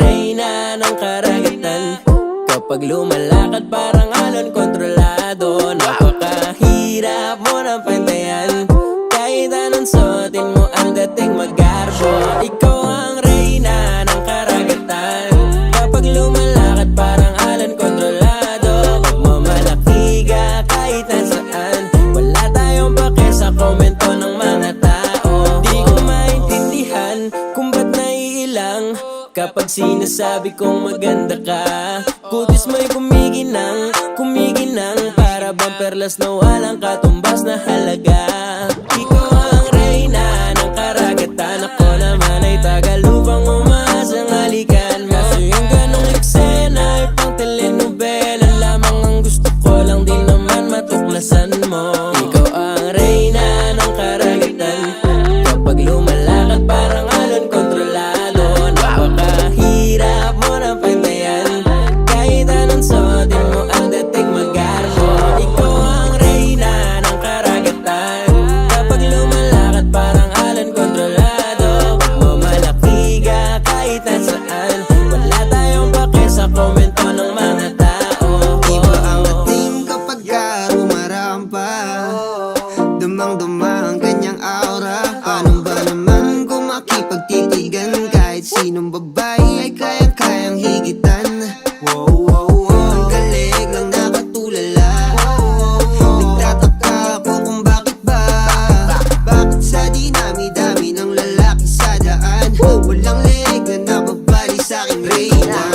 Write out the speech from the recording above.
reyna ng karagatan. Kapag lumalakad parang alon kontrolado, napakahirap mo ng pantayan. Kahit anong suotin mo ang dating magarbo, ikaw ang reyna ng karagatan. Kapag lumalakad parang alon kontrolado, magmamalaki ka kahit nasaan. Wala tayong pake sa komento ng mga tao. Di ko maintindihan kung ba't naiilang kapag sinasabi kong maganda ka. Kutis mo'y kumiginang, kumiginang, para bang perlas na walang katumbas na halaga. Ikaw ang reyna ng karagatan, ako naman ay tagalupang umaasang halikan mo. Kaso yung ganong eksena ay pang telenovela lamang, ang gusto ko lang din naman matuklasan mo. Ikaw ang reyna ng karagatan, kapag lumalakad parang alon kontrolado, napakahirap mo ng pantayan. Kahit anong suotin mo ang dating magarbo, ikaw ang reyna ng karagatan. Kapag lumalakad parang alon kontrolado, magmamalaki ka kahit nasaan. Wala tayong pake sa komento ng mga tao. Iba ang dating kapag rumarampa, damang-dama ang kanyang aura. Paano ba naman kung makipagtitigan, kahit sinong babae ay kayang-kayang higitan. Ang galing ng nakatulala, nagtataka ako kung bakit ba. Bakit sa dinami-dami ng lalaki sa daan, walang leeg na nababali sa'king reyna.